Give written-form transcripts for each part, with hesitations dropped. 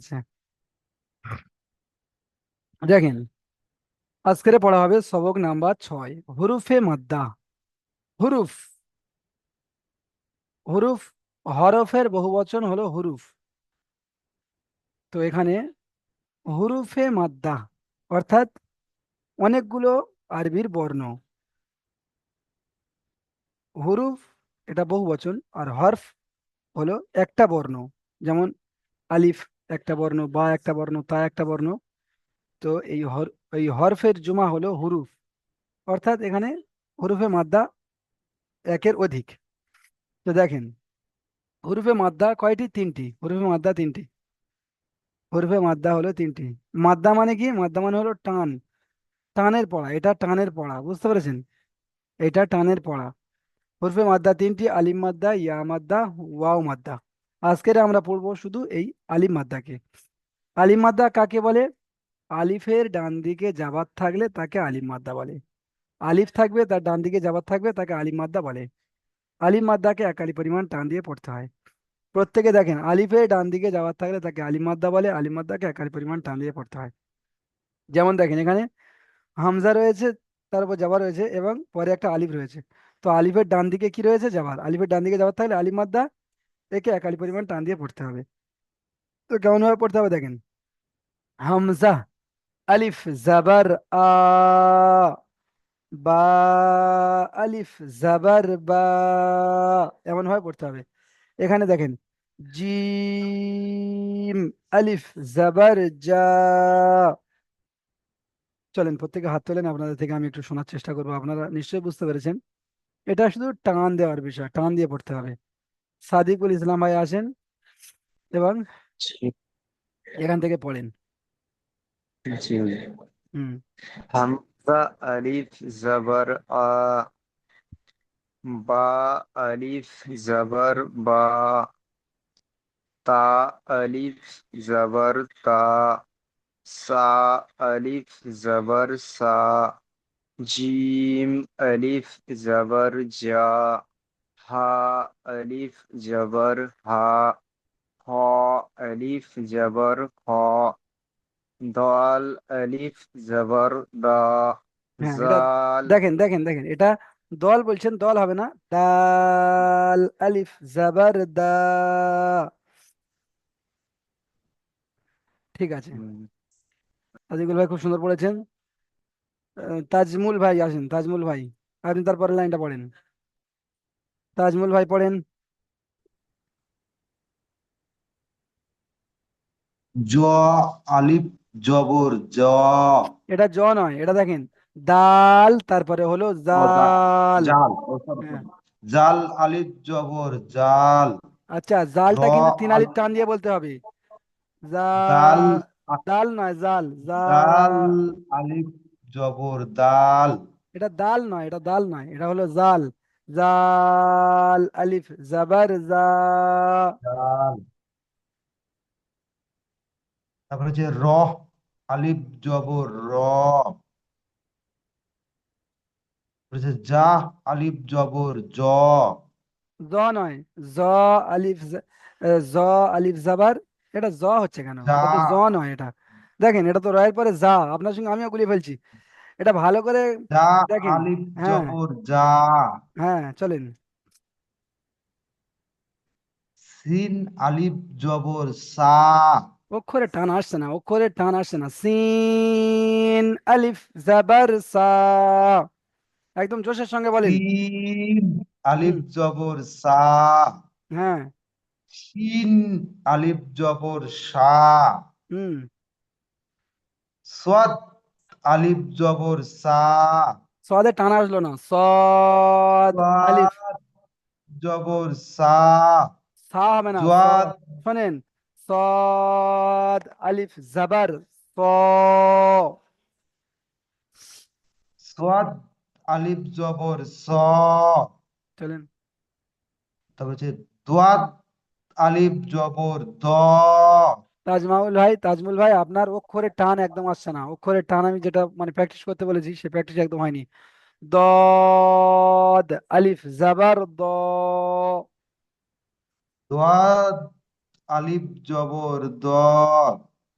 আচ্ছা, দেখেন, আজকের পড়া হবে সবক নাম্বার 6, হুরুফে মাদ্দা। হুরুফ, হুরুফ, হরফের বহুবচন হলো হুরুফ। তো এখানে হুরুফে মাদ্দা অর্থাৎ অনেকগুলো আরবির বর্ণ। হুরুফ এটা বহুবচন, আর হরফ হলো একটা বর্ণ। যেমন আলিফ একটা বর্ণ, বা একটা বর্ণ, তা একটা বর্ণ। তো এই হরফের জুমা হলো হুরুফ। অর্থাৎ এখানে হুরুফে মাদ্দা একের অধিক। তো দেখেন, হুরুফে মাদ্দা কয়টি? তিনটি। হুরুফে মাদ্দা তিনটি। হুরুফে মাদ্দা হলো তিনটি। মাদ্দা মানে কি? মাদ্দা মানে হলো টান, টানের পড়া। এটা টানের পড়া, বুঝতে পেরেছেন? এটা টানের পড়া। হুরুফে মাদ্দা তিনটি: আলিম মাদ্দা, ইয়া মাদ্দা, ওয়াও মাদ্দা। আজকের আমরা পড়বো শুধু এই আলিম মাদ্দাকে। আলিম মাদ্দা কাকে বলে? আলিফের ডান দিকে জাবাত থাকলে তাকে আলিম মাদ্দা বলে। আলিফ থাকবে, তার ডান দিকে জাবাত থাকবে, তাকে আলিম মাদ্দা বলে। আলিম মাদ্দাকে একালি পরিমাণ টান দিয়ে পড়তে হয়। প্রত্যেকে দেখেন, আলিফের ডান দিকে যাওয়ার থাকলে তাকে আলিম মাদ্দা বলে, আলিম মাদ্দাকে একালি পরিমাণ টান দিয়ে পড়তে হয়। যেমন দেখেন, এখানে হামজা রয়েছে, তার উপর জাবার রয়েছে, এবং পরে একটা আলিফ রয়েছে। তো আলিফের ডান দিকে কি রয়েছে? জাবার। আলিফের ডান দিকে যাওয়ার থাকলে আলিম মাদ্দা, একে একালি পরিমাণ টান দিয়ে পড়তে হবে। তো কেমন ভাবে পড়তে হবে দেখেন, হামজা, আলিফ জাবার আ, বা, আলিফ জাবার বা, এমন ভাবে পড়তে হবে। এখানে দেখেন, জিম, আলিফ জাবার জা। চলেন প্রত্যেকে হাত তোলেন, আপনাদের থেকে আমি একটু শোনার চেষ্টা করবো। আপনারা নিশ্চয়ই বুঝতে পেরেছেন। এটা শুধু টান দেওয়ার বিষয়, টান দিয়ে পড়তে হবে। সাদিকুল ইসলাম ভাই আসেন এবং জি এখান থেকে পড়েন। জি। হুম। হামজা আলিফ জবর আ, বা আলিফ জবর বা, তা আলিফ জবর তা, সা আলিফ জবর সা, জিম আলিফ জবর জা, হা আলিফ জবর হা, হ আলিফ জবর হ, দল আলিফ জবর দা, হ্যাঁ, এটা জাল। দেখেন, দেখেন, দেখেন, এটা দল বলছেন, দল হবে না। দাল, আলিফ জাবার দা। ঠিক আছে, হুম, সাদিকুল ভাই খুব সুন্দর পড়েছেন। তাজমুল ভাই আসেন, তাজমুল ভাই, আপনি তারপরের লাইনটা পড়েন। তাজমুল ভাই পড়েন। জ আলিফ জবর জ। এটা জ নয়, এটা দেখেন, দাল তারপরে হলো ও জাল। জাল, ও sorry, হ্যাঁ, sorry। জাল আলিফ জবর জাল। আচ্ছা, র জালটা কিন্তু তিন আলিফ আলিফ টান দিয়ে বলতে হবে। জা, দাল দাল নয়, জাল, জা। দাল আলিফ জবর দাল। এটা দাল নয়, এটা দাল নয়, এটা হলো জাল। জাল, আলিফ জাবার জা। জাল। তারপরে হচ্ছে র আলিফ জবর র। তারপরে হচ্ছে জা আলিফ জবর জ। জ নয়, জ, আলিফ জ, আলিফ জাবার। এটা জ হচ্ছে কেন? জা এটা তো জ নয় এটা। দেখেন, এটা তো রয়ের পরে যা, আপনার সঙ্গে আমিও গুলিয়ে ফেলছি। এটা ভালো করে জা দেখেন। আলিফ হ্যাঁ, জবর জা। হ্যাঁ, চলেন। সিন আলিফ জবর সা। অক্ষরে টান আসছে না, অক্ষরে টান আসছে না। সিন, আলিফ জাবার সা। একদম জোশের সঙ্গে বলেন। সিন আলিফ হুম। জবর সা। হ্যাঁ। শিন আলিফ জবর সা। হুম। সাদ আলিফ জবর সা। সদে টান আসলো না। সদ, আলিফ, সাদ জবর সা। সা হবে না। জোয়াদ শোনেন, সদ, আলিফ জাবার স। সাদ আলিফ জবর স। চলেন। তারপর হচ্ছে দোয়াদ আলিফ জবর দ। তাজমাউল ভাই, তাজমুল ভাই, আপনার অক্ষরে টান একদম আসছে না। অক্ষরের টান আমি যেটা মানে প্র্যাকটিস করতে বলেছি, সে প্র্যাকটিস একদম হয়নি। দদ, আলিফ জাবার দ। দোয়াদ আলিফ জবর দ।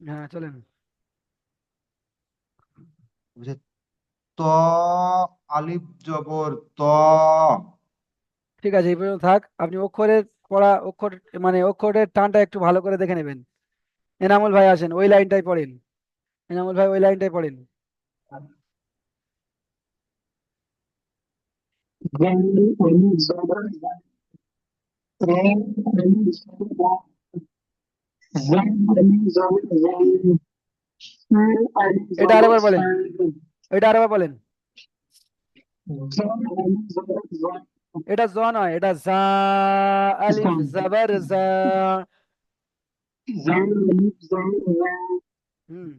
হ্যাঁ চলেন। বলছে ত আলিফ জবর ত। ঠিক আছে, এই পর্যন্ত থাক। আপনি অক্ষরের পড়া, অক্ষর মানে অক্ষরের টানটা একটু ভালো করে দেখে নেবেন। এনামুল ভাই আসেন, ওই লাইনটাই পড়েন। এনামুল ভাই ওই লাইনটাই পড়েন। এটা আরেকবার বলেন, এটা আরেকবার বলেন। এটা জ নয়, এটা জা। আলিফ জাবার জা। হুম।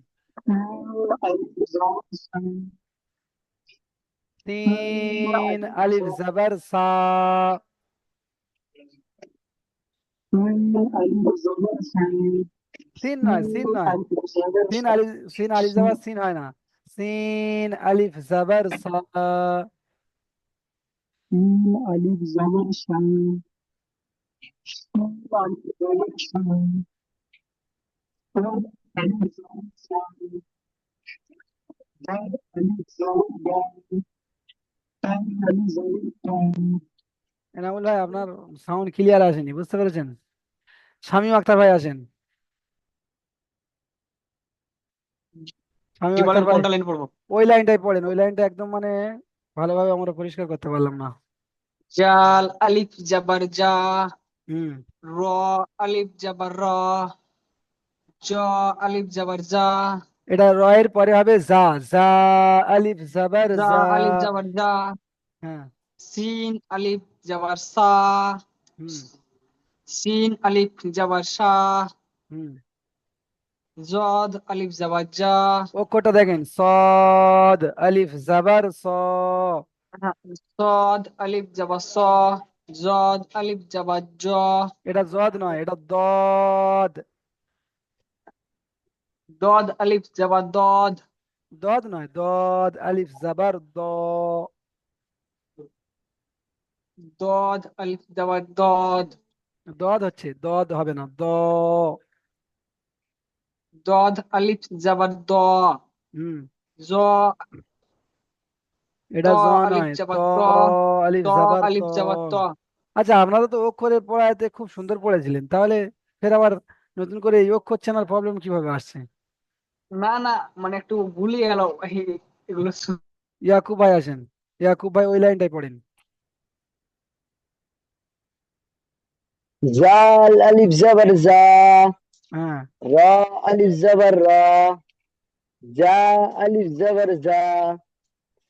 সিন আলিফ জাবার সা। সিন নয়, সিন নয়। সিন আলিফ, সিন আলিফ জাবার সিন হয় না। সিন আলিফ জাবার সা। এনামুল ভাই আপনার সাউন্ড ক্লিয়ার আসেনি, বুঝতে পেরেছেন? শামীম আক্তার ভাই আসেন। শামীম জি আক্তার বলেন, ভাই কোনটা লাইন পড়বো? ওই লাইনটাই পড়েন, ওই লাইনটা একদম মানে ভালোভাবে আমরা পরিষ্কার করতে পারলাম না। জাল আলিফ জাবার জা, হুম। র আলিফ জাবার র, জ আলিফ জাবার জা, এটা রয়ের পরে হবে জা। জা আলিফ জাবার জা জা। আলিফ জাবার জা, হ্যাঁ। সিন আলিফ জাবার সা, হুম। সিন আলিফ জাবার সা, হুম। জদ আলিফ জাবার জা, অক্ষরটা দেখেন, সদ আলিফ জাবার স। সদ আলিফ জাবার স, জদ আলিফ জাবার জ, এটা জদ নয়, এটা দদ। দদ আলিফ জাবার দদ, দদ নয়, দদ আলিফ জাবার দ। দদ আলিফ জাবার দদ, দদ হচ্ছে, দদ হবে না, দ। দদ আলিফ জাবার দ, হুম। জ ত এটা জ আলিফ নয়, ত জাবার ত, আলিফ ত জাবার ত। আলিফ জাবার ত। আচ্ছা, আপনারা তো অক্ষরের পড়াতে খুব সুন্দর পড়েছিলেন, তাহলে ফের আবার নতুন করে এই অক্ষর চেনার প্রবলেম কিভাবে আসছে? না না, মানে একটু ভুলিয়ে গেল এগুলো ইয়াকুব ভাই আসেন, ইয়াকুব ভাই ওই লাইনটাই পড়েন। জাল আলিফ জবর জা, হ্যাঁ। রা আলিফ জবর রা, জা আলিফ জবর জা,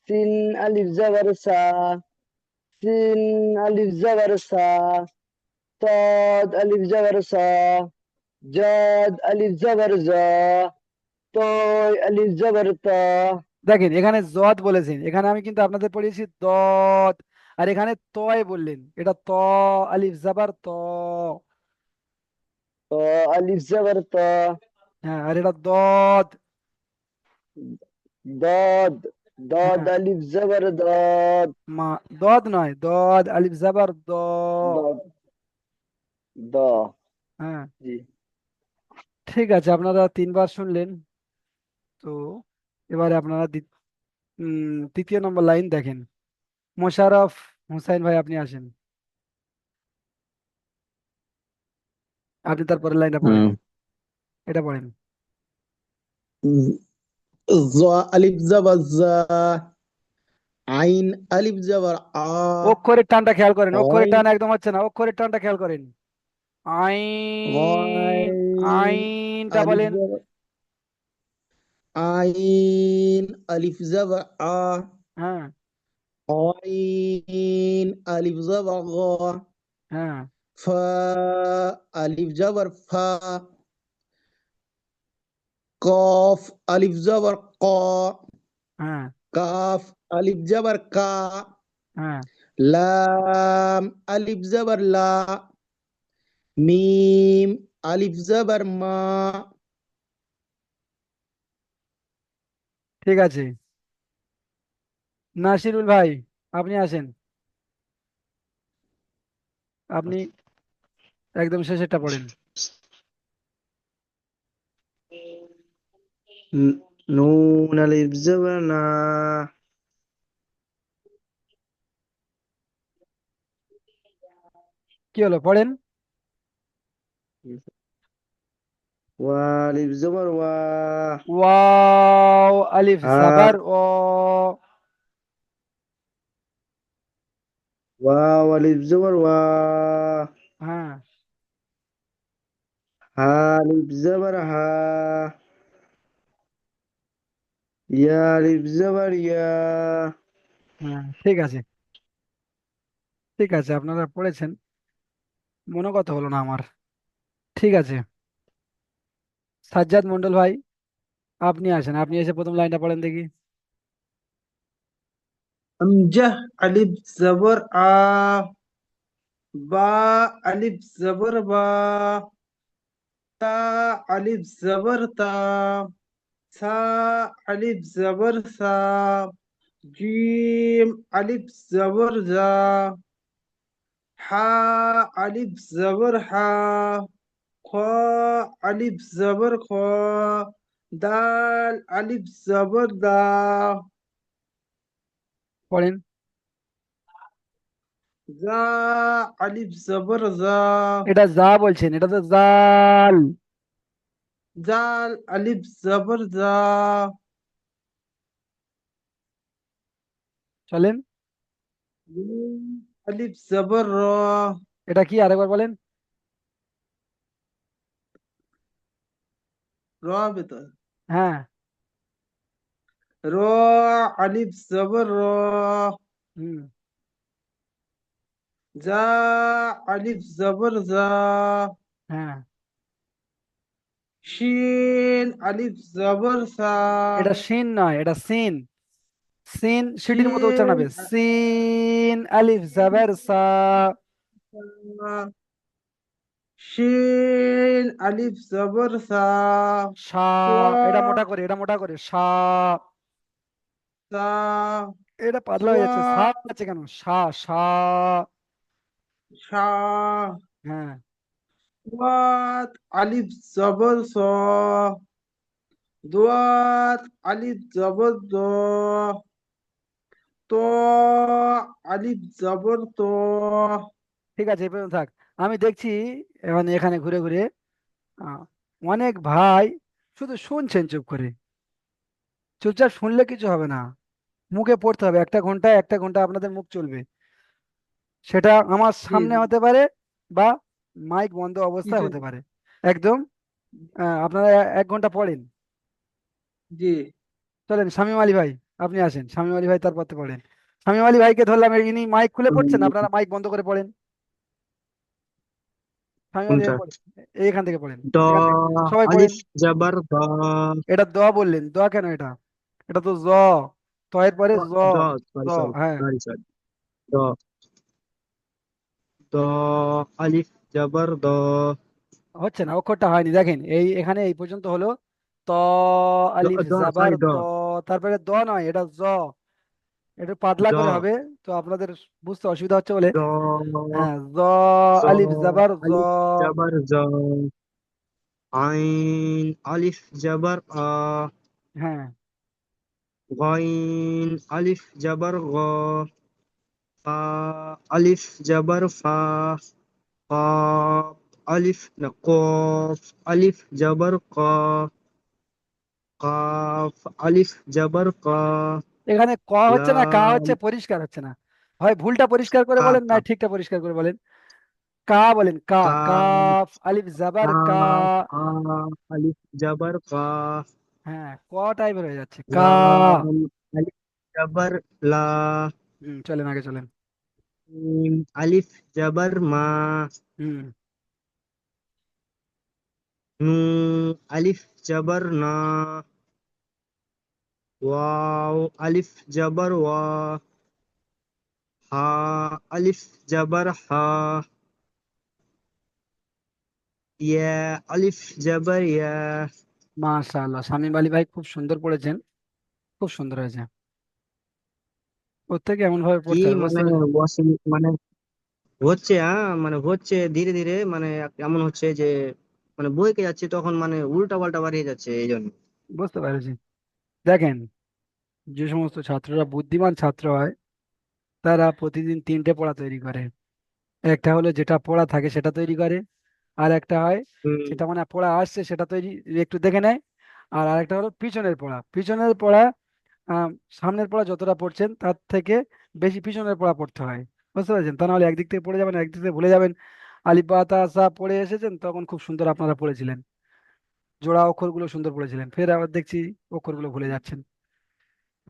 সিন আলিফ জবর সা, সিন আলিফ জবর সা, صاد ألف زبر صا، جاد ألف زبر زا، طاء ألف زبر طا। দেখেন এখানে জদ বলেছেন, এখানে আমি কিন্তু আপনাদের পড়িয়েছি দদ। আর এখানে তয় বললেন, এটা ত আলিফ জাবার ত। طاء ألف زبر طا، হ্যাঁ, আর এটা দদ। ضاد ضاد হ্যাঁ। ألف زبر ضاد، মা, দদ নয়, দদ আলিফ জাবার দ। ضاد ضا হ্যাঁ। জি। ঠিক আছে, আপনারা তিনবার শুনলেন। তো এবারে আপনারা তৃতীয় নম্বর লাইন দেখেন। মোশাররফ হোসাইন ভাই আপনি আসেন, আপনি তারপরে লাইনটা পড়েন। হুম। এটা পড়েন। আলিফ জবর জা, আইন আলিফ জবর আ, অক্ষরের টানটা খেয়াল করেন, অক্ষরের গইন টান একদম হচ্ছে না, অক্ষরের টানটা খেয়াল করেন। আইন, গইন আইনটা আলিফ বলেন। জবর আইন আলিফ জবর আ, হ্যাঁ। গইন আলিফ জবর গ, হ্যাঁ। ফা আলিফ জবর ফা, কফ আলিফ জবর ক, হ্যাঁ। কাফ আলিফ জবর কা, হ্যাঁ। লাম আলিফ জবর লা, মিম আলিফ জবর মা। ঠিক আছে, নাসিরুল ভাই আপনি আসেন, আপনি একদম শেষেরটা পড়েন। নুন আলিফ জবর না। কি হলো পড়েন? ওয়া আলিফ জবর ওয়া। ওয়াও আলিফ হা জাবার ও। ওয়াও আলিফ জবর ওয়া। হ্যাঁ হা আলিফ জবর হা। ইয়া আলিফ জবর ইয়া। হ্যাঁ ঠিক আছে, ঠিক আছে, আপনারা পড়েছেন, মনোগত হলো না আমার। ঠিক আছে, সাজ্জাদ মন্ডল ভাই, আপনি আসেন, আপনি এসে প্রথম লাইনটা পড়েন দেখি। আমজা আলিফ জবর আ, বা আলিফ জবর বা, তা আলিফ জবর তা, সা আলিফ জবর সা, জিম আলিফ জবর জা, হা আলিফ জবর হা, খ আলিফ জবর খ, দাল আলিফ জবর দা, পড়েন। জা আলিফ জবর জা, এটা যা বলছেন, এটা তো জাল। জাল আলিফ জবর জা, চলেন। নুন আলিফ জবর র, এটা কি আরেকবার বলেন। র বেতন, হ্যাঁ। র আলিফ জবর র, হুম। জা আলিফ জবর জা, হ্যাঁ। শিন আলিফ জবর সা, এটা শিন নয়, এটা সিন। সিন সিটির মতো উচ্চারণ শিন হবে, সিন আলিফ জাবের সা। শিন আলিফ জবর সা, সা। এটা মোটা করে, এটা মোটা করে, সা। সা, এটা পাতলা হয়ে যাচ্ছে, সা সোয়াদ আছে কেন, সা। সা। সা, হ্যাঁ। সোয়াদ আলিফ জবর স, দোয়াত আলিফ জবর দ, ত আলিফ জবর ত, ঠিক আছে, এই পর্যন্ত থাক। আমি দেখছি মানে এখানে ঘুরে ঘুরে আহ, অনেক ভাই শুধু শুনছেন চুপ করে। চুপচাপ শুনলে কিছু হবে না, মুখে পড়তে হবে, একটা ঘন্টা একটা ঘন্টা আপনাদের মুখ চলবে। সেটা আমার জি সামনে জি হতে পারে বা মাইক বন্ধ অবস্থায় কিছু হতে পারে। একদম আপনারা 1 ঘন্টা পড়েন। জি চলেন শামীম আলী ভাই, আপনি আসেন, শামীম আলী ভাই তারপর তো পড়েন। শামীম আলী ভাইকে ধরলাম, ইনি মাইক খুলে পড়ছেন, আপনারা মাইক বন্ধ করে পড়েন। শামীম আলী ভাই কোনটা? পড়েন, এইখান থেকে পড়েন, দ এখান থেকে সবাই পড়েন। আলিফ জবর দ। এটা দ বললেন, দ কেন এটা? এটা তো জ, ত এর পরে জ। দ জ। সরি সরি হ্যাঁ। Sorry sorry. দ দ আলিফ জবর দ। হচ্ছে না, অক্ষরটা হয়নি, দেখেন এই এখানে এই পর্যন্ত হলো। ত আলিফ দ জাবার সরি দ। ত। তারপরে দ নয়, এটা জ। একটু পাতলা দ করে হবে, তো আপনাদের বুঝতে অসুবিধা হচ্ছে বলে। দ হ্যাঁ, জ জ আলিফ জাবার জ। আলিফ জবর জ। আইন আলিফ জবর আ। হ্যাঁ। গাইন আলিফ জবর গ। ফা আলিফ জবর ফা। قاف ألف قاف ألف جبر قا قاف ألف جبر قا এখানে ক হচ্ছে না, কা لام হচ্ছে, পরিষ্কার হচ্ছে না। হয় ভুলটা পরিষ্কার করে قا বলেন, না قا ঠিকটা পরিষ্কার করে বলেন। কা বলেন, কা। قاف কাফ আলিফ জাবার কা। قاف ألف جبر قا হ্যাঁ, ক টাইপের হয়ে যাচ্ছে, কা। لام ألف جبر لا চলেন আগে চলেন। ميم ألف جبر ما হুম। نون ألف جبر نا واو ألف جبر وا ها ألف جبر ها ইয়া আলিফ জাবার ইয়া। মাশাআল্লাহ, শামীম আলী ভাই খুব সুন্দর পড়েছেন, খুব সুন্দর হয়েছে। প্রত্যেকে এমন ভাবে কি পড়তে হবে, বুঝতে মানে পেরেছেন? মানে হচ্ছে মানে হচ্ছে ধীরে ধীরে মানে এমন হচ্ছে যে মানে বইকে যাচ্ছে তখন মানে উল্টা পাল্টা বাড়িয়ে যাচ্ছে এই জন্য। বুঝতে পেরেছি। দেখেন, যে সমস্ত ছাত্ররা বুদ্ধিমান ছাত্র হয় তারা প্রতিদিন তিনটে পড়া তৈরি করে। একটা হলো যেটা পড়া থাকে সেটা তৈরি করে, আর একটা হয় হুম। যেটা মানে পড়া আসছে সেটা তৈরি একটু দেখে নেয়, আর আরেকটা হলো পিছনের পড়া। পিছনের পড়া আহ, সামনের পড়া যতটা পড়ছেন তার থেকে বেশি পিছনের পড়া পড়তে হয়। বুঝতে পারছেন? তা নাহলে একদিক থেকে পড়ে যাবেন, একদিক থেকে ভুলে যাবেন। আলিফ বা তা সা পড়ে এসেছেন তখন খুব সুন্দর আপনারা পড়েছিলেন, জোড়া অক্ষরগুলো সুন্দর পড়েছিলেন, ফের আবার দেখছি অক্ষরগুলো ভুলে যাচ্ছেন।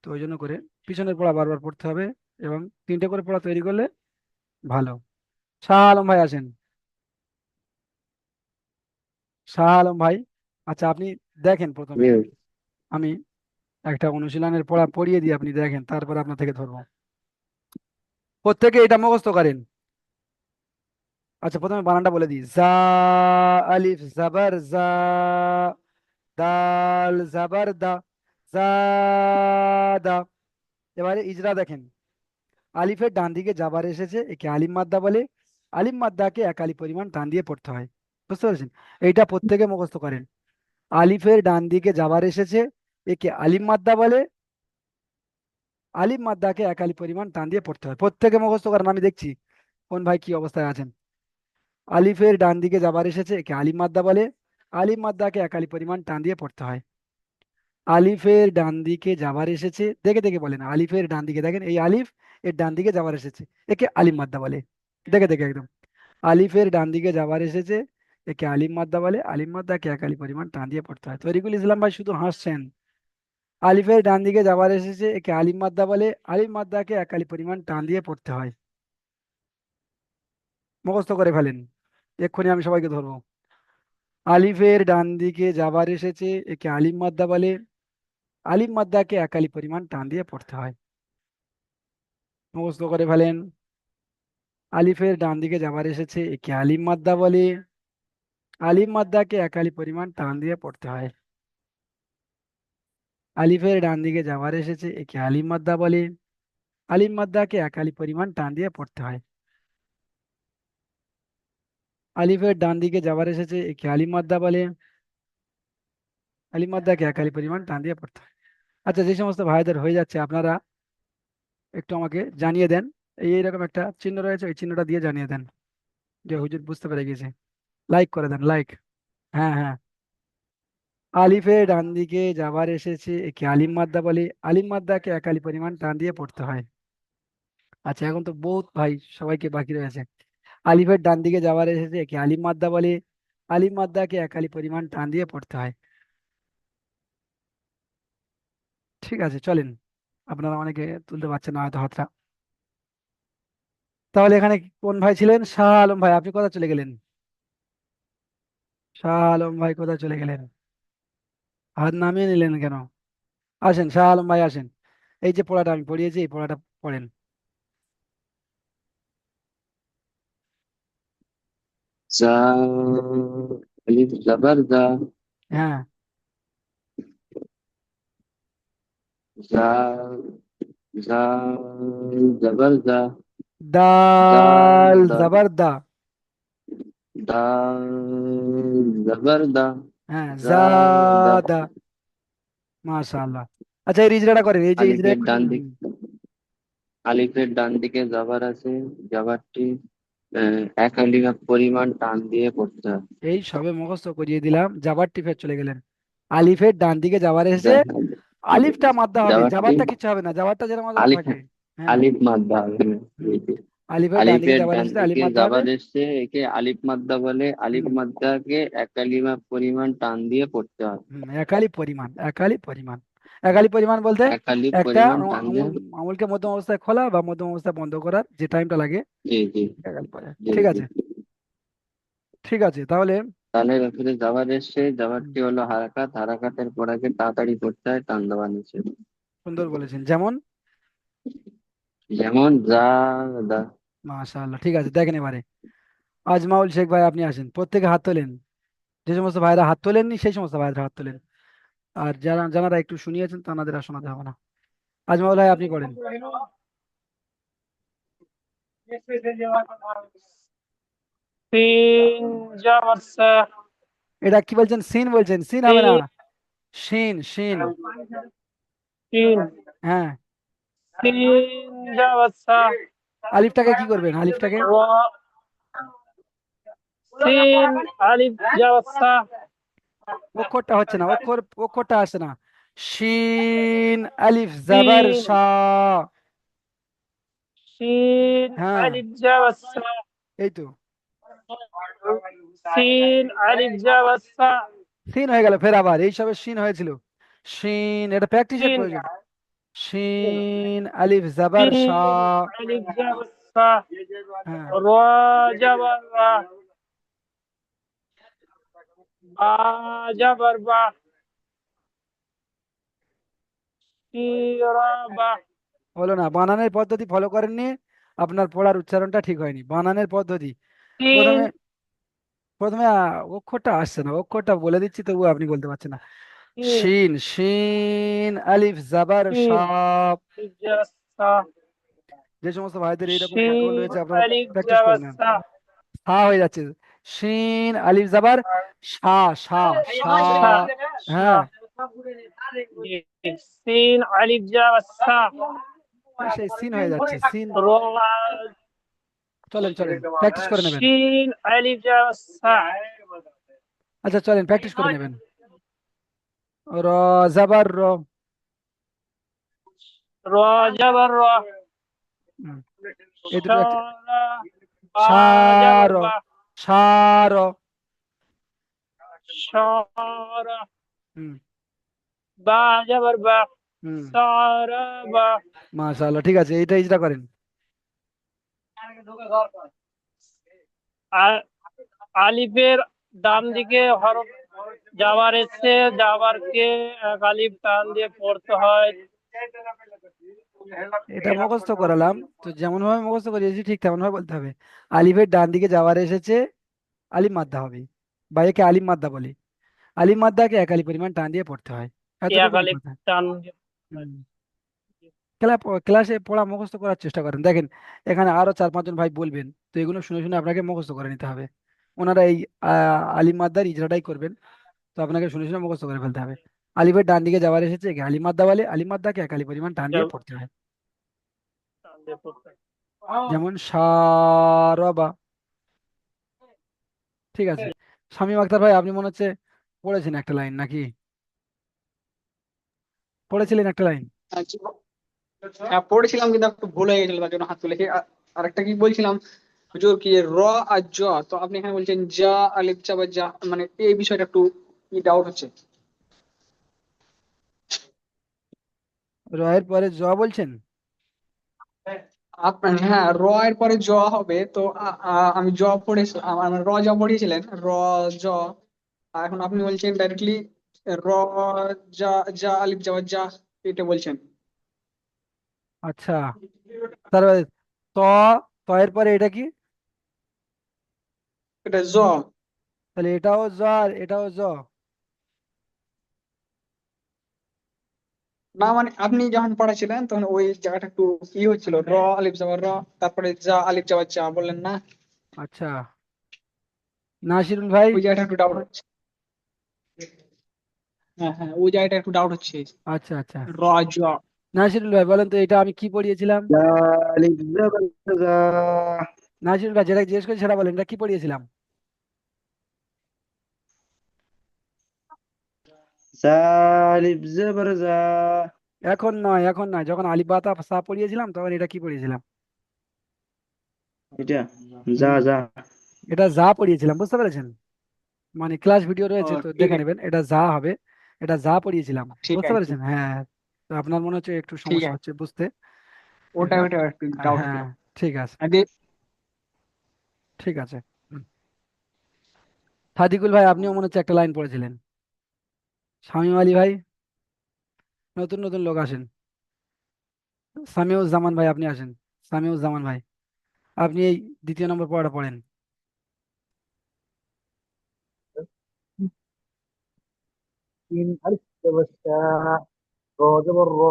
তো ওই জন্য করে পিছনের পড়া বারবার পড়তে হবে, এবং তিনটে করে পড়া তৈরি করলে ভালো। শাহ আলম ভাই আসেন। শাহ আলম ভাই, আচ্ছা আপনি দেখেন প্রথমে, হুম। আমি একটা অনুশীলনের পড়া পড়িয়ে দিই, আপনি দেখেন, তারপর আপনার থেকে ধরবো। প্রত্যেকে এটা মুখস্থ করেন। আচ্ছা প্রথমে বানানটা বলে দিই। জা, আলিফ জাবার জা, দাল জাবার দা, দা। এবারে ইজরা দেখেন, আলিফের ডান দিকে জাবার এসেছে, একে আলিম মাদ্দা বলে। আলিম মাদ্দাকে এক আলিফ পরিমাণ টান দিয়ে পড়তে হয়। বুঝতে পারছেন? এইটা প্রত্যেকে মুখস্থ করেন। আলিফের ডান দিকে জাবার এসেছে, একে আলিম মাদ্দা বলে। আলিম মাদ্দাকে এক আলিফ পরিমাণ টান দিয়ে পড়তে হয়। প্রত্যেকে মুখস্থ করেন, আমি দেখছি কোন ভাই কি অবস্থায় আছেন। আলিফের ডান দিকে জাবার এসেছে, একে আলিম মাদ্দা বলে। আলিম মাদ্দাকে এক আলিফ পরিমাণ টান দিয়ে পড়তে হয়। আলিফের ডান দিকে যাবার এসেছে, দেখে দেখে বলেন, আলিফের ডান দিকে দেখেন, এই আলিফ এর ডান দিকে যাবার এসেছে, একে আলিম মাদ্দা বলে। দেখে দেখে একদম, আলিফের ডান দিকে যাবার এসেছে, একে আলিম মাদ্দা বলে। আলিম মাদ্দাকে এক আলিফ পরিমাণ টান দিয়ে পড়তে হয়। তরিকুল ইসলাম ভাই শুধু হাসছেন। আলিফের ডান দিকে যাবার এসেছে, একে আলিম মাদ্দা বলে। আলিম মাদ্দাকে এক আলিফ পরিমাণ টান দিয়ে পড়তে হয়। মুখস্থ করে ফেলেন, এক্ষুনি আমি সবাইকে ধরবো। আলিফের ডান দিকে যাবার এসেছে, একে আলিম মাদ্দা বলে। আলিম মাদ্দাকে এক আলিফ পরিমাণ টান দিয়ে পড়তে হয়। মুখস্থ করে ফেলেন। আলিফের ডান দিকে যাবার এসেছে, একে আলিম মাদ্দা বলে। আলিম মাদ্দাকে এক আলিফ পরিমাণ টান দিয়ে পড়তে হয়। আলিফের ডান দিকে যাবার এসেছে, একে আলিম মাদ্দা বলে। আলিম মাদ্দাকে এক আলিফ পরিমাণ টান দিয়ে পড়তে হয়। আলিফের ডান দিকে যাবার এসেছে, একে আলিম মাদ্দা বলে। আলিম মাদ্দাকে এক আলিফ পরিমাণ টান দিয়ে পড়তে হয়। আচ্ছা, যে সমস্ত ভাইদের হয়ে যাচ্ছে আপনারা একটু আমাকে জানিয়ে দেন। এইরকম একটা চিহ্ন রয়েছে, ওই চিহ্নটা দিয়ে জানিয়ে দেন যে হুজুর বুঝতে পেরে গেছে। লাইক করে দেন, লাইক। হ্যাঁ হ্যাঁ। আলিফের ডান দিকে যাবার এসেছে, একে আলিম মাদ্দা বলে। আলিম মাদ্দাকে এক আলিফ পরিমাণ টান দিয়ে পড়তে হয়। আচ্ছা, এখন তো বহুত ভাই সবাইকে বাকি রয়েছে। আলিফের ডান দিকে যাবার এসেছে, একে আলিম মাদ্দা বলে। আলিম মাদ্দাকে এক আলিফ পরিমাণ টান দিয়ে পড়তে হয়। ঠিক আছে, চলেন। আপনারা অনেকে তুলতে পারছেন না হয়তো হাতটা। তাহলে এখানে কোন ভাই ছিলেন? শাহ আলম ভাই, আপনি কোথায় চলে গেলেন? শাহ আলম ভাই কোথায় চলে গেলেন? হাত নামিয়ে নিলেন কেন? আসেন শাহ আলম ভাই, আসেন। এই যে পড়াটা আমি পড়িয়েছি, এই পড়াটা পড়েন। জা আলিফ জাবার দা, হ্যাঁ। জা জা জাবার দা, দাল দা জাবার দা। দাল জাবার দা, হ্যাঁ, জা দা। জাদা। মাশাআল্লাহ। আচ্ছা, এই ইজরাটা করেন, এই যে ইজরা আলিফের ডান দিক আলিফের ডান দিকে জাবার আছে, জাবারটি এক আলিফ পরিমাণ টান দিয়ে পড়তে হয়। এই সবে মুখস্থ করিয়ে দিলাম, জাবার টিপে চলে গেলেন। আলিফের ডান দিকে যাবার এসেছে, জা- আলিফটা মাদ্দা হবে, জাবারটি জাবারটা কিছু হবে না, জাবারটা যেরকম আমাদের আলিফ থাকে। হ্যাঁ। আলিফ মাদ্দা হবে। হুম। আলিফের ডান দিকে আলিফের যাবার ডান এসেছে, আলিফ দিকে মাদ্দা হবে। জাবার এসছে, একে আলিফ মাদ্দা বলে। আলিফ হুম। মাদ্দাকে এক আলিফ পরিমাণ টান দিয়ে পড়তে হয়। হুম, একালি পরিমাণ, একালি পরিমাণ। একালি পরিমাণ বলতে এক আলিফ একটা পরিমাণ টান দিয়ে। আঙুল, আঙুলকে মধ্যম অবস্থায় খোলা বা মধ্যম অবস্থায় বন্ধ করার যে টাইমটা লাগে, জি জি একালি পরিমাণ। জি ঠিক জি। আছে, ঠিক আছে তাহলে। তাহলে ব্যাপারে জাবার এসছে, হুম, জাবারটি হলো হারাকাত, হারাকাতের পর আগে তাড়াতাড়ি পড়তে হয়, টান দেওয়া নিচে। সুন্দর বলেছেন, যেমন। যেমন যা দা। মাশাআল্লাহ, ঠিক আছে দেখেন এবারে। আজমাউল শেখ ভাই, আপনি আসেন, প্রত্যেকে হাত তোলেন। যে সমস্ত ভাইরা হাত তোলেননি সেই সমস্ত ভাইরা হাত তোলেন। আর যারা যারা একটু শুনিয়েছেন তাদের আর শোনাতে হবে না। আজমাউল ভাই, আপনি পড়েন। সিন জাবার সা, এটা কি বলছেন? সিন বলছেন? সিন হবে না, সিন শিন শিন সিন হ্যাঁ, সিন যাবার সা আলিফটাকে কি করবেন? আলিফটাকে র সিন আলিফ যাবার সা অক্ষরটা হচ্ছে না, অক্ষরটা আসছে না। শিন আলিফ জাবার সিন শা। সিন হ্যাঁ, আলিফ যাবার সা এই তো সিন আলিফ যাবার সা সিন হয়ে গেল, ফের আবার এইসবে সিন হয়েছিল। শিন, এটা প্র্যাকটিসের সিন প্রয়োজন। শিন আলিফ জাবার সিন শা। আলিফ যাবার সা হ্যাঁ, র যাবার রা বা যাবার বা শিরাবা হলো না, বানানের পদ্ধতি ফলো করেননি, আপনার পড়ার উচ্চারণটা ঠিক হয়নি। বানানের পদ্ধতি সিন প্রথমে প্রথমে অক্ষরটা আসছে না, অক্ষরটা বলে দিচ্ছি তবু আপনি বলতে পারছেন না। সিন শিন শিন আলিফ জাবার সিন সাপ। আলিফ যাবার সা যে সমস্ত ভাইদের এইরকম গন্ডগোল সিন রয়েছে আপনারা আলিফ প্র্যাকটিস করে যাবার নেন। সা সা হয়ে যাচ্ছে, শিন আলিফ জাবার সা সা সা। সা সা হ্যাঁ, সিন আলিফ যাবার সা সেই সিন হয়ে যাচ্ছে সিন। র চলেন চলেন প্র্যাকটিস করে নেবেন। সিন আলিফ যাবার সা আচ্ছা চলেন প্র্যাকটিস করে নেবেন। র জাবার র। র যাবার র হুম, এই দুটো একটা সারা বা যাবার সার বা সার। সারা হুম বা যাবার বা হুম, সারা বা মাশাআল্লাহ, ঠিক আছে, এইটা ইজরা করেন। আর আলিফের ডান দিকে হরফ জাবার এসছে, জাবারকে এক আলিফ টান দিয়ে পড়তে হয়। এটা মুখস্থ করালাম, তো যেমন ভাবে মুখস্থ করিয়েছি ঠিক তেমন ভাবে বলতে হবে। আলিফের ডান দিকে যাওয়ার এসেছে, আলিফ মাদ্দা হবে, বা একে আলিফ মাদ্দা বলে। আলিফ মাদ্দাকে এক আলিফ পরিমাণ টান দিয়ে পড়তে হয়, এক এতটুকুনি আলিফ কথা। টান দিয়ে হুম, ক্লাসে পড়া মুখস্থ করার চেষ্টা করেন। দেখেন এখানে আরো 4-5 জন ভাই বলবেন, তো এগুলো শুনে শুনে আপনাকে মুখস্থ করে নিতে হবে। ওনারা এই আলিফ মাদ্দার ইজরাটাই করবেন, তো আপনাকে শুনে শুনে মুখস্থ করে ফেলতে হবে। আলিফের ডান দিকে যাওয়ার এসেছে, একে আলিফ মাদ্দা বলে, আলিফ মাদ্দাকে এক আলিফ পরিমাণ টান দিয়ে পড়তে হয়। টান দিয়ে পড়তে হয়। যেমন সারবা। ঠিক আছে, শামীম আখতার ভাই, আপনি মনে হচ্ছে পড়েছেন একটা লাইন নাকি? পড়েছিলেন একটা লাইন? হ্যাঁ পড়েছিলাম কিন্তু একটু ভুল হয়ে গেছিল, তার জন্য হাত তুলেছি। আরেকটা কি বলছিলাম হুজুর, কি র আর জ, তো আপনি এখানে বলছেন যা আলিফ চা বা যা, মানে এই বিষয়টা একটু কি ডাউট হচ্ছে। রয়ের পরে জ বলছেন? আপনার হ্যাঁ র এর পরে জ হবে তো, আমি জ পড়েছি, আমার মানে র জ পড়িয়েছিলেন, র জ, আর এখন আপনি বলছেন ডাইরেক্টলি র যা, যা আলিফ যা বা যা, এটা বলছেন। আচ্ছা, তারপরে ত, ত এর পরে এটা কি? এটা জ। তাহলে এটাও জ আর এটাও জ। না মানে আপনি যখন পড়াছিলেন তখন ওই জায়গাটা একটু ই হচ্ছিল, র আলিফ যাবার র, তারপরে যা আলিফ যাবার যা বললেন না, আচ্ছা, নাসিরুল ভাই। ওই জায়গাটা একটু ডাউট হচ্ছে। হ্যাঁ হ্যাঁ ওই জায়গাটা একটু ডাউট হচ্ছে। আচ্ছা আচ্ছা, র জ। নাসিরুল ভাই বলেন তো, এটা আমি কি পড়িয়েছিলাম? আলিফ জাবার জা নাসিরুল ভাই যেটা জিজ্ঞেস করেছি সেটা বলেন, এটা কি পড়িয়েছিলাম? সা আলিফ জাবার জা এখন নয়, এখন নয়, যখন আলিফ বা তা সা পড়িয়েছিলাম তখন এটা কি পড়িয়েছিলাম? এটা যা হুম, যা এটা যা পড়িয়েছিলাম, বুঝতে পেরেছেন? মানে ক্লাস ভিডিও ও রয়েছে, তো ঠিক দেখে আছে, নেবেন, এটা যা হবে। এটা যা পড়িয়েছিলাম, ঠিক বুঝতে আছে, পেরেছেন? হ্যাঁ, তো আপনার মনে হচ্ছে একটু ঠিক সমস্যা আছে। হচ্ছে বুঝতে। ওটা এটা ওটা একটু ডাউট ছিল। হ্যাঁ, ঠিক আছে, ঠিক আছে। হুম। সাদিকুল ভাই, আপনিও মনে হচ্ছে একটা লাইন পড়েছিলেন। শামীম আলী ভাই, নতুন নতুন লোক আসেন। সামিউজ্জামান ভাই, আপনি আসেন। সামিউজ্জামান ভাই, আপনি এই 2য় নম্বর পড়াটা পড়েন। সিন আলিফ জাবার সা র জাবার র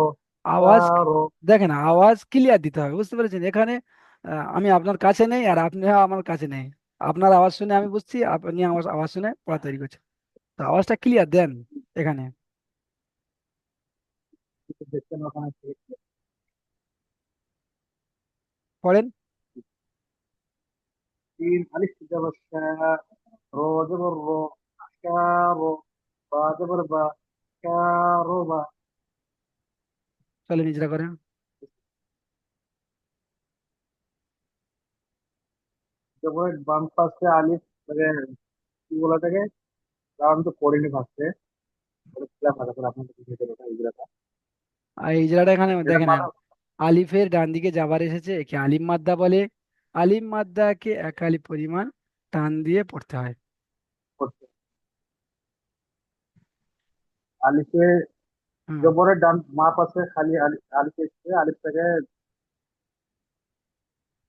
সা আওয়াজ, র দেখেন আওয়াজ ক্লিয়ার দিতে হবে, বুঝতে পেরেছেন? এখানে আমি আপনার কাছে নেই আর আপনি আমার কাছে নেই। আপনার আওয়াজ শুনে আমি বুঝছি, আপনি আমার আওয়াজ শুনে পড়া তৈরি করছেন, তো আওয়াজটা ক্লিয়ার দেন এখানে। দেখছেন ওখানে থেকে। পড়েন। তিন আলিফ জবর শা, র জবর র, কারো, বা জবর বা, কারো বা। চলে নিজেরা করেন। জবরের বাম পাশে আলিফ মানে কি বলা থাকে, কারণ তো পড়িনি ফার্স্টে, পড়েছিলাম ভালো করে আপনাদের বুঝিয়ে দেবো এইগুলা। আর এই জায়গাটা এখানে এটা দেখে নেন, মাথা আলিফের ডান দিকে যাবার এসেছে, একে আলিম মাদ্দা বলে। আলিম মাদ্দাকে এক আলিফ পরিমাণ টান দিয়ে পড়তে হয়। করতে, আলিফে হুম। জবরের ডান মা পাশে খালি আলিফ, আলিফ এসছে, আলিফটাকে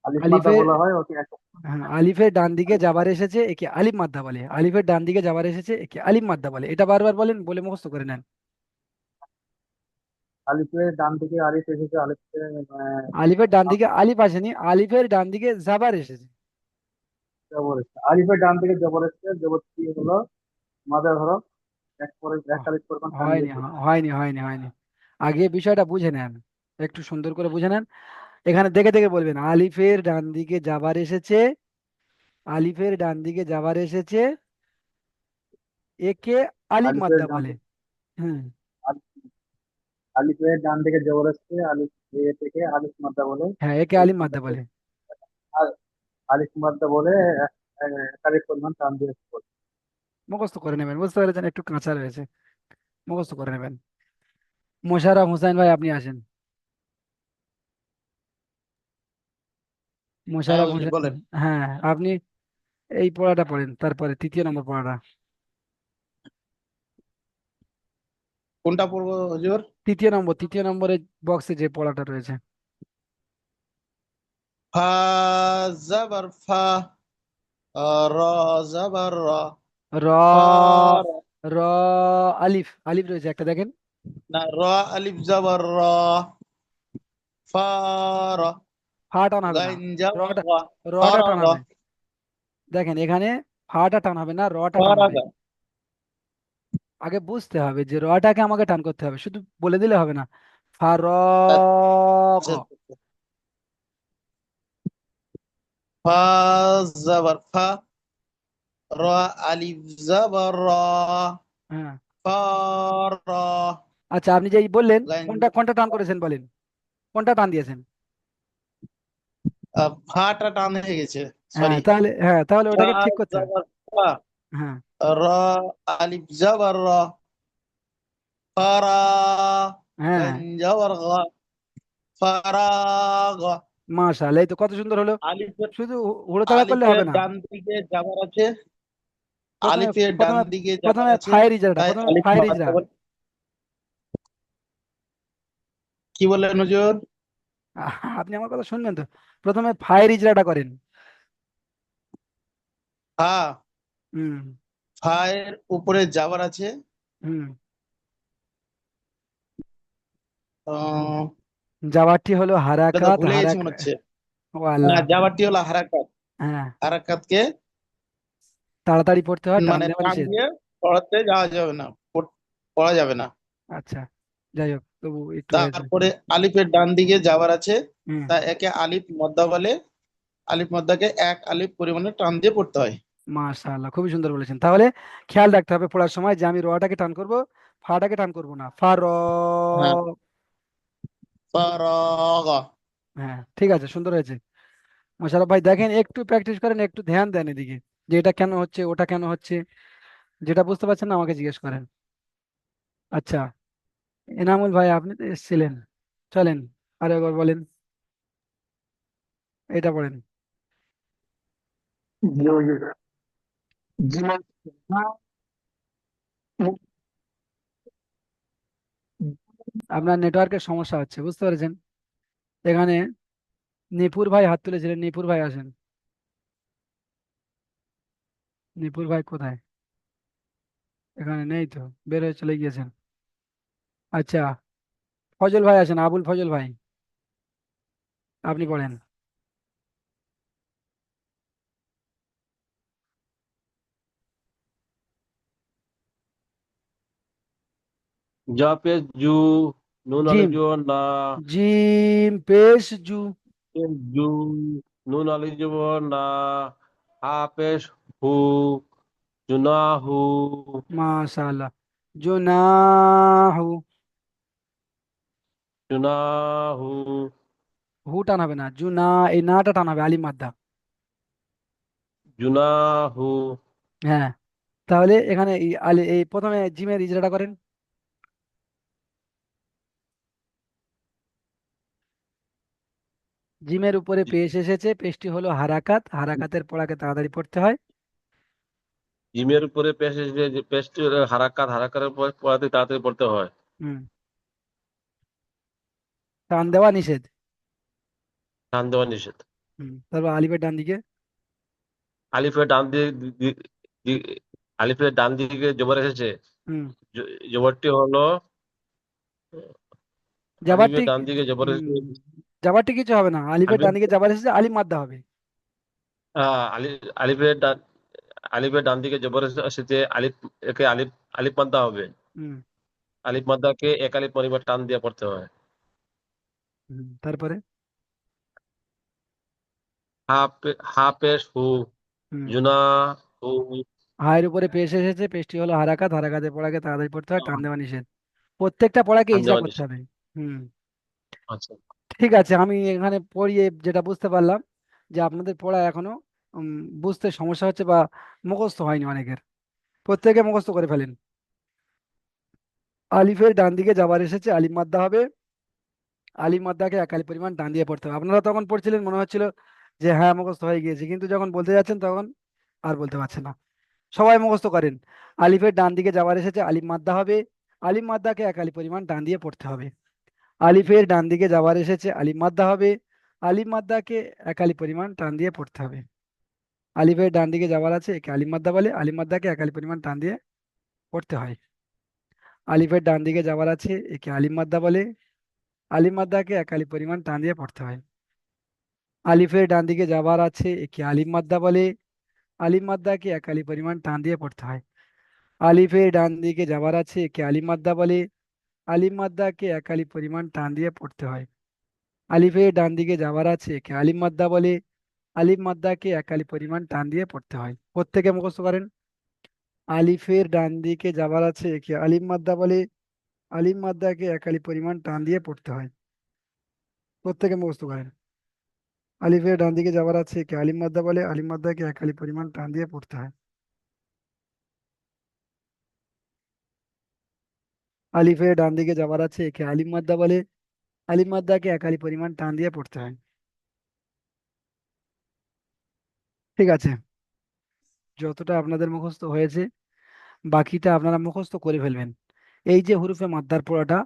আলিফ মাদ্দা আলিফের বলা হয় ওকে এক। হ্যাঁ, আলিফের ডান দিকে আলিফ যাবার এসেছে, একে আলিফ মাদ্দা বলে। আলিফের ডান দিকে যাবার এসেছে, একে আলিফ মাদ্দা বলে। এটা বারবার বলেন, বলে মুখস্থ করে নেন। আলিফের ডান দিকে আলিফ এসেছে, আলিফকে আলিফের ডান দিকে আলিফ আসেনি, আলিফের ডান দিকে জাবার এসেছে। জবর এসছে, আলিফের ডান দিকে জবর এসছে, জবর কি হলো মাদার হরফ, এক পরে এক আলিফ পরিমাণ টান দিয়ে হয়নি, পড়ছে। হয়নি, হয়নি, হয়নি। আগে বিষয়টা বুঝে নেন, একটু সুন্দর করে বুঝে নেন। এখানে দেখে দেখে বলবেন, আলিফের ডান দিকে যাবার এসেছে, আলিফের ডান দিকে যাবার এসেছে, একে আলিফ আলিফের মাদ্দা ডান বলে। দিকে হুম। আলিফের ডান দিকে জবর এসছে, আলিফ এ থেকে আলিফ মাদ্দা বলে, হ্যাঁ, একে আলিফ আলিফ মাদ্দা মাদ্দা বলে। বলে, আর আলিফ মাদ্দা বলে এক আলিফ পরিমাণ টান দিয়ে পড়ছে। মুখস্থ করে নেবেন, বুঝতে পেরেছেন? একটু কাঁচা রয়েছে, মুখস্থ করে নেবেন। মোশাররফ হোসাইন ভাই, আপনি আসেন। হ্যাঁ মোশাররফ হুজুর হোসেন। বলেন। হ্যাঁ, আপনি এই পড়াটা পড়েন, তারপরে তৃতীয় নম্বর পড়াটা। কোনটা পড়বো হুজুর? তৃতীয় নম্বরের বক্সে যে পড়াটা রয়েছে। ফা জাবার ফা, র জাবার র, র, ফা র, আলিফ, আলিফ রয়েছে একটা, দেখেন। না, র আলিফ জাবার র, ফা র, ফা টান হবে না, গাইন জাবার রটা, র, রটা টান ফারাগ, হবে। দেখেন এখানে ফাটা টান হবে না, রটা টান ফারাগ। হবে। আগে বুঝতে হবে যে রটাকে আমাকে টান করতে হবে, শুধু বলে দিলে হবে না। ফারগ। আচ্ছা, ফা জাবার ফা, র আলিফ জাবার র, হ্যাঁ। ফা র, আচ্ছা, আপনি যে এই বললেন, গাইন কোনটা কোনটা টান করেছেন বলেন, কোনটা টান দিয়েছেন? ফাটা টান হয়ে গেছে, হ্যাঁ, সরি। তাহলে হ্যাঁ, তাহলে ফা ওটাকে ঠিক করতে হবে। জাবার ফা, হ্যাঁ। র আলিফ জাবার র, ফারা, হ্যাঁ, গাইন জাবার গা, ফারাগ। মাশাআল্লাহ, এই তো কত সুন্দর হলো। আলিফের শুধু হুড়োতাড়া করলে আলিফের হবে না। ডান দিকে যাবার আছে, প্রথমে আলিফের ডান প্রথমে দিকে যাবার প্রথমে আছে, ফায়ের ইজরাটা, তাই প্রথমে আলিফ ফায়ের ইজরা। মাদ্দা বলে। কি বললেন হুজুর? আপনি আমার কথা শুনবেন তো? প্রথমে ফায়ের ইজরাটা করেন। ফা, হুম। ফায়ের উপরে যাবার আছে। হুম। আহ, জাবারটি হলো এটা তো হারাকাত, ভুলে গেছি মনে হচ্ছে। ও আল্লাহ। হ্যাঁ, যাবারটি হলো হারাকাত, হ্যাঁ, হারাকাতকে তাড়াতাড়ি পড়তে হয়, টান মানে দেওয়া টান নিষেধ। দিয়ে পড়াতে যাওয়া যাবে না, পড়া যাবে না। আচ্ছা, যাই হোক, তবু একটু হয়েছে। তারপরে আলিফের ডান দিকে যাবার আছে, হুম। তা একে আলিফ মদ্দা বলে। আলিফ মদ্দাকে এক আলিফ পরিমাণে টান দিয়ে পড়তে হয়। মাশাআল্লাহ, খুবই সুন্দর বলেছেন। তাহলে খেয়াল রাখতে হবে পড়ার সময় যে আমি রটাকে টান করব, ফাটাকে টান করব না। হ্যাঁ, ফারাগ। হ্যাঁ, ঠিক আছে, সুন্দর হয়েছে। মোশাররফ ভাই, দেখেন একটু প্র্যাকটিস করেন, একটু ধ্যান দেন এদিকে, যে এটা কেন হচ্ছে, ওটা কেন হচ্ছে। যেটা বুঝতে পারছেন না আমাকে জিজ্ঞেস করেন। আচ্ছা, এনামুল ভাই, আপনি তো এসেছিলেন, চলেন আরে একবার বলেন, এটা পড়েন। জি হুজুর। জি আপনার নেটওয়ার্কের সমস্যা হচ্ছে, বুঝতে পেরেছেন? এখানে নিপুর ভাই হাত তুলেছিলেন, নিপুর ভাই আসেন। নিপুর ভাই কোথায়? এখানে নেই তো, বের হয়ে চলে গিয়েছেন। আচ্ছা, ফজল ভাই আছেন, আবুল ফজল ভাই, আপনি পড়েন। জ পেশ জু, নুন আলিফ জিম, জবর না, জিম পেশ জু, পেশ জু, নুন আলিফ জবর না, হা পেশ হু, জুনাহু, মাশাআল্লাহ, জুনাহু, জুনাহু, হু টান হবে না, জুনা, এই নাটা টান হবে, আলিফ মাদ্দা। জুনাহু, হ্যাঁ, তাহলে এখানে এই প্রথমে জিমের ইজরাটা করেন। জিমের উপরে পেশ এসেছে, পেশটি হলো হারাকাত, হারাকাতের পড়াকে তাড়াতাড়ি পড়তে হয়। জিমের উপরে পেশ এসেছে, যে পেশটি হলো হারাকাত, হারাকাতের পড়াতে তাড়াতাড়ি পড়তে হয়। হুম, টান দেওয়া নিষেধ। টান দেওয়া নিষেধ। তারপর আলিফের ডান দিকে, আলিফের ডান দিকে দি- আলিফের ডান দিকে জবর এসেছে, হুম, জবরটি হলো, জাবারটি, আলিফের ডান দিকে জবর হুম, এসেছে, জাবারটি কিছু হবে না, আলিফের ডান আলিফের দিকে জাবার এসেছে, আলিফ মাদ্দা হবে। আলি আলিফের ডান আলিফের ডান দিকে জবর এসেছে, আলিফ একে আলিফ আলিফ মাদ্দা হবে। হুম, আলিফ মাদ্দাকে এক আলিফ পরিবার টান দিয়ে পড়তে হয়। তারপরে, হা পেশ হু, হুম, জুনা হু, হায়ের উপরে পেশ এসেছে, পেশটি হলো হারাকাত, হারাকাতের পড়াকে তাড়াতাড়ি পড়তে হয়, টান দেওয়া নিষেধ। প্রত্যেকটা পড়াকে টান ইজরা দেওয়া করতে নিষেধ। হবে। হুম, আচ্ছা। ঠিক আছে, আমি এখানে পড়িয়ে যেটা বুঝতে পারলাম যে আপনাদের পড়া এখনো উম, বুঝতে সমস্যা হচ্ছে বা মুখস্থ হয়নি অনেকের। প্রত্যেকে মুখস্থ করে ফেলেন। আলিফের ডান দিকে যাবার এসেছে, আলিফ মাদ্দা হবে। আলিফ মাদ্দাকে একালি পরিমাণ টান দিয়ে পড়তে হবে। আপনারা তখন পড়ছিলেন, মনে হচ্ছিল যে হ্যাঁ মুখস্থ হয়ে গিয়েছে, কিন্তু যখন বলতে যাচ্ছেন তখন আর বলতে পারছেন না। সবাই মুখস্থ করেন। আলিফের ডান দিকে যাবার এসেছে, আলিফ মাদ্দা হবে। আলিফ মাদ্দাকে একালি পরিমাণ টান দিয়ে পড়তে হবে। আলিফের ডান দিকে যাবার এসেছে, আলিফ মাদ্দা হবে। আলিফ মাদ্দাকে একালি পরিমাণ টান দিয়ে পড়তে হবে। আলিফের ডান দিকে যাবার আছে, একে আলিফ মাদ্দা বলে, আলিফ মাদ্দাকে একালি পরিমাণ টান দিয়ে পড়তে হয়। আলিফের ডান দিকে যাবার আছে, একে আলিফ মাদ্দা বলে, আলিফ মাদ্দাকে একালি পরিমাণ টান দিয়ে পড়তে হয়। আলিফের ডান দিকে যাবার আছে, একে আলিফ মাদ্দা বলে, আলিফ মাদ্দাকে একালি পরিমাণ টান দিয়ে পড়তে হয়। আলিফের ডান দিকে যাবার আছে, একে আলিফ মাদ্দা বলে, আলিফ মাদ্দাকে একালি পরিমাণ টান দিয়ে পড়তে হয়। আলিফের ডান দিকে যাবার আছে, একে আলিফ মাদ্দা বলে, আলিফ মাদ্দাকে একালি পরিমাণ টান দিয়ে পড়তে হয়। প্রত্যেকে মুখস্থ করেন। আলিফের ডান দিকে যাবার আছে, একে আলিফ মাদ্দা বলে, আলিফ মাদ্দাকে একালি পরিমাণ টান দিয়ে পড়তে হয়। প্রত্যেকে মুখস্থ করেন। আলিফের ডান দিকে যাবার আছে, একে আলিফ মাদ্দা বলে, আলিফ মাদ্দাকে একালি পরিমাণ টান দিয়ে পড়তে হয়। আলিফের ডান দিকে যাবার আছে, একে আলিফ মাদ্দা বলে, আলিফ মাদ্দাকে একালি পরিমাণ টান দিয়ে পড়তে হয়। ঠিক আছে, যতটা আপনাদের মুখস্থ হয়েছে বাকিটা আপনারা মুখস্থ করে ফেলবেন। এই যে হুরুফে মাদ্দার পড়াটা,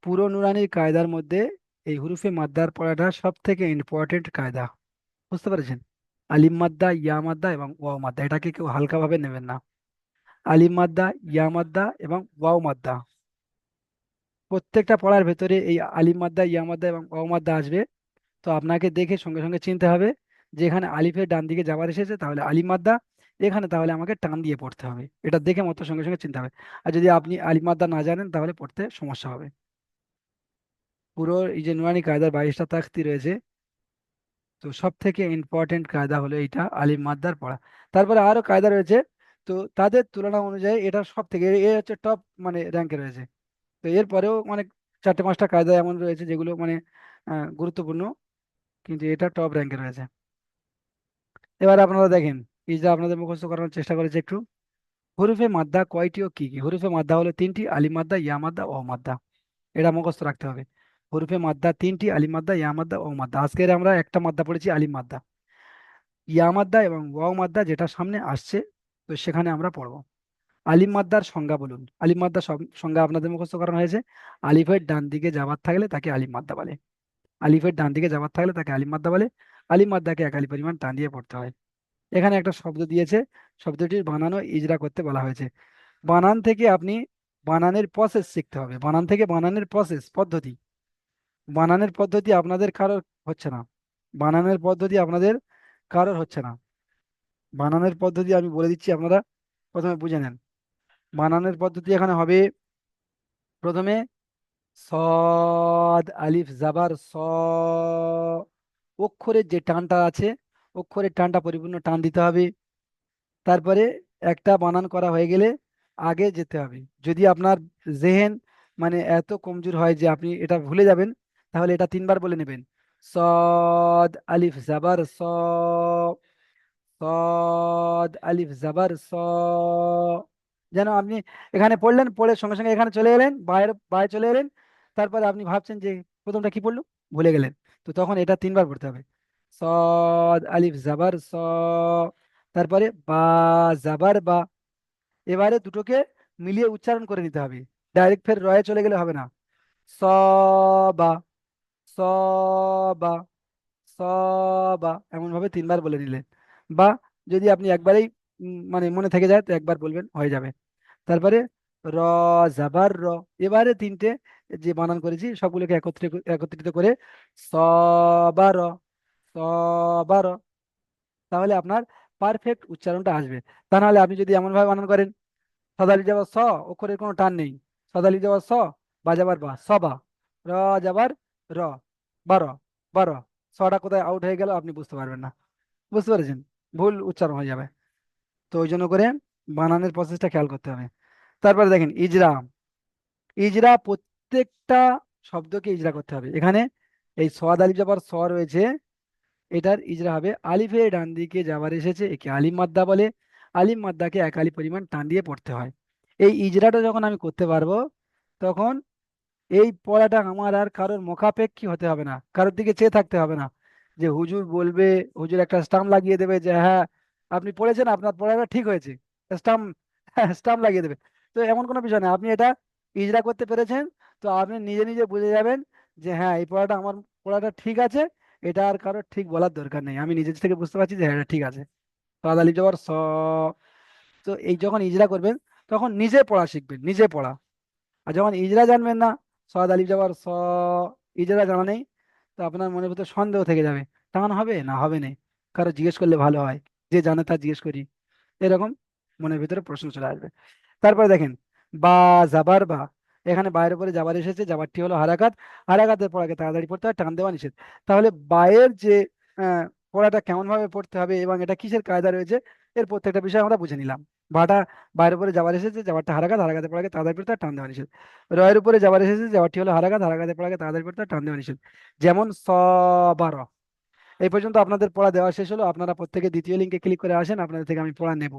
পুরো নুরানির কায়দার মধ্যে এই হুরুফে মাদ্দার পড়াটা সব থেকে ইম্পর্টেন্ট কায়দা। বুঝতে পেরেছেন? আলিম মাদ্দা, ইয়া মাদ্দা এবং ওয়াও মাদ্দা, এটাকে কেউ হালকাভাবে নেবেন না। আলিম মাদ্দা, ইয়া মাদ্দা এবং ওয়াও মাদ্দা, প্রত্যেকটা পড়ার ভেতরে এই আলিম মাদ্দা, ইয়া মাদ্দা এবং ওয়াও মাদ্দা আসবে। তো আপনাকে দেখে সঙ্গে সঙ্গে চিনতে হবে যে এখানে আলিফের ডান দিকে যাবার এসেছে, তাহলে আলিম মাদ্দা, এখানে তাহলে আমাকে টান দিয়ে পড়তে হবে। এটা দেখে মতো সঙ্গে সঙ্গে চিনতে হবে। আর যদি আপনি আলিম মাদ্দা না জানেন তাহলে পড়তে সমস্যা হবে। পুরো এই যে নুরানি কায়দার 22টা তাখতি রয়েছে, তো সব থেকে ইম্পর্টেন্ট কায়দা হলো এইটা, আলিফ মাদ্দার পড়া। তারপরে আরো কায়দা রয়েছে, তো তাদের তুলনা অনুযায়ী এটা সব থেকে এ হচ্ছে টপ মানে র্যাঙ্কে রয়েছে। তো এরপরেও অনেক 4-5টা কায়দা এমন রয়েছে যেগুলো মানে গুরুত্বপূর্ণ, কিন্তু এটা টপ র্যাঙ্কে রয়েছে। এবার আপনারা দেখেন, এই যে আপনাদের মুখস্থ করানোর চেষ্টা করেছে একটু, হরফে মাদ্দা কয়টি ও কি কি? হরফে মাদ্দা হলো 3টি, আলিফ মাদ্দা, ইয়া মাদ্দা, ও মাদ্দা। এটা মুখস্থ রাখতে হবে। হরফে মাদ্দা 3টি, আলিফ মাদ্দা, ইয়া মাদ্দা, ও মাদ্দা। আজকের আমরা একটা মাদ্দা পড়েছি, আলিফ মাদ্দা। ইয়া মাদ্দা এবং ওয়াও মাদ্দা যেটা সামনে আসছে, তো সেখানে আমরা পড়বো। আলিফ মাদ্দার সংজ্ঞা বলুন। আলিফ মাদ্দার সংজ্ঞা আপনাদের মুখস্থ করানো হয়েছে। আলিফের ডান দিকে যাবার থাকলে তাকে আলিফ মাদ্দা বলে। আলিফের ডান দিকে যাবার থাকলে তাকে আলিফ মাদ্দা বলে। আলিফ মাদ্দাকে এক আলিফ পরিমাণ টান দিয়ে পড়তে হয়। এখানে একটা শব্দ দিয়েছে, শব্দটির বানানো ইজরা করতে বলা হয়েছে। বানান থেকে আপনি বানানের প্রসেস শিখতে হবে। বানান থেকে বানানের প্রসেস পদ্ধতি, বানানের পদ্ধতি আপনাদের কারোর হচ্ছে না। বানানের পদ্ধতি আপনাদের কারোর হচ্ছে না। বানানের পদ্ধতি আমি বলে দিচ্ছি, আপনারা প্রথমে বুঝে নেন। বানানের পদ্ধতি এখানে হবে, প্রথমে সদ আলিফ জাবার অক্ষরের যে টানটা আছে, অক্ষরের টানটা পরিপূর্ণ টান দিতে হবে। তারপরে একটা বানান করা হয়ে গেলে আগে যেতে হবে। যদি আপনার জেহেন মানে এত কমজোর হয় যে আপনি এটা ভুলে যাবেন, তাহলে এটা 3 বার বলে নেবেন। সদ আলিফ জাবার সদ আলিফ জাবার যেন আপনি এখানে পড়লেন, পড়ে সঙ্গে সঙ্গে এখানে চলে এলেন, বাইরে বাইরে চলে এলেন, তারপরে আপনি ভাবছেন যে প্রথমটা কি পড়লো, ভুলে গেলেন। তো তখন এটা 3 বার পড়তে হবে। সদ আলিফ জাবার তারপরে বা জাবার বা। এবারে দুটোকে মিলিয়ে উচ্চারণ করে নিতে হবে, ডাইরেক্ট ফের রয়ে চলে গেলে হবে না। স বা, স বা, স বা, এমন ভাবে 3 বার বলে নিলেন। বা যদি আপনি একবারেই মানে মনে থেকে যায় তো একবার বলবেন, হয়ে যাবে। তারপরে র জাবার এবারে 3টে যে বানান করেছি সবগুলোকে একত্রিত করে সবার, সবার, তাহলে আপনার পারফেক্ট উচ্চারণটা আসবে। তা নাহলে আপনি যদি এমন ভাবে বানান করেন, সদালি যাবার অক্ষরের কোনো টান নেই, সদালি যাবার বা যাবার বা, সবা, র যাবার র, বারো, বারো, টা কোথায় আউট হয়ে গেল আপনি বুঝতে পারবেন না। বুঝতে পেরেছেন? ভুল উচ্চারণ হয়ে যাবে। তো ওই জন্য করে বানানের প্রসেসটা খেয়াল করতে হবে। তারপরে দেখেন ইজরা। ইজরা প্রত্যেকটা শব্দকে ইজরা করতে হবে। এখানে এই সদ আলিফ যাবার রয়েছে, এটার ইজরা হবে আলিফের ডান দিকে যাবার এসেছে, একে আলিম মাদ্দা বলে। আলিম মাদ্দাকে 1 আলিফ পরিমাণ টান দিয়ে পড়তে হয়। এই ইজরাটা যখন আমি করতে পারবো, তখন এই পড়াটা আমার আর কারোর মুখাপেক্ষী হতে হবে না, কারোর দিকে চেয়ে থাকতে হবে না যে হুজুর বলবে, হুজুর একটা স্টাম্প লাগিয়ে দেবে যে হ্যাঁ আপনি পড়েছেন, আপনার পড়াটা ঠিক হয়েছে, স্টাম্প স্টাম্প লাগিয়ে দেবে। তো এমন কোনো বিষয় না, আপনি এটা ইজরা করতে পেরেছেন, তো আপনি নিজে নিজে বুঝে যাবেন যে হ্যাঁ এই পড়াটা আমার পড়াটা ঠিক আছে, এটা আর কারোর ঠিক বলার দরকার নেই, আমি নিজে থেকে বুঝতে পারছি যে হ্যাঁ এটা ঠিক আছে। সাদ আলিফ জবর তো এই যখন ইজরা করবেন তখন নিজে পড়া শিখবেন, নিজে পড়া। আর যখন ইজরা জানবেন না, সদ আলিফ যাবার ইজরা জানা নেই, তো আপনার মনের ভিতর সন্দেহ থেকে যাবে, টান হবে না হবে না, কারো জিজ্ঞেস করলে ভালো হয়, যে জানে তার জিজ্ঞেস করি, এরকম মনের ভিতরে প্রশ্ন চলে আসবে। তারপরে দেখেন বা জাবার বা, এখানে বাইরের উপরে যাবার এসেছে, যাবারটি হলো হারাকাত, হারাকাতের পড়াকে তাড়াতাড়ি পড়তে হয়, টান দেওয়া নিষেধ। তাহলে বায়ের যে আহ, পড়াটা কেমন ভাবে পড়তে হবে এবং এটা কিসের কায়দা রয়েছে, এর প্রত্যেকটা বিষয় আমরা বুঝে নিলাম। বাটা বাইরের উপরে যাবার এসেছে, যাবারটা হারাকাত, হারাকাতের পড়াকে তাড়াতাড়ি পড়তে হয়, টান দেওয়া নিষেধ। রয়ের উপরে যাবার এসেছে, যাবারটি হলো হারাকাত, হারাকাতের পড়াকে তাড়াতাড়ি পড়তে হয়, টান দেওয়া নিষেধ। যেমন সবার। এই পর্যন্ত আপনাদের পড়া দেওয়া শেষ হলো, আপনারা প্রত্যেকে দ্বিতীয় লিঙ্কে ক্লিক করে আসেন, আপনাদের থেকে আমি পড়া নেব।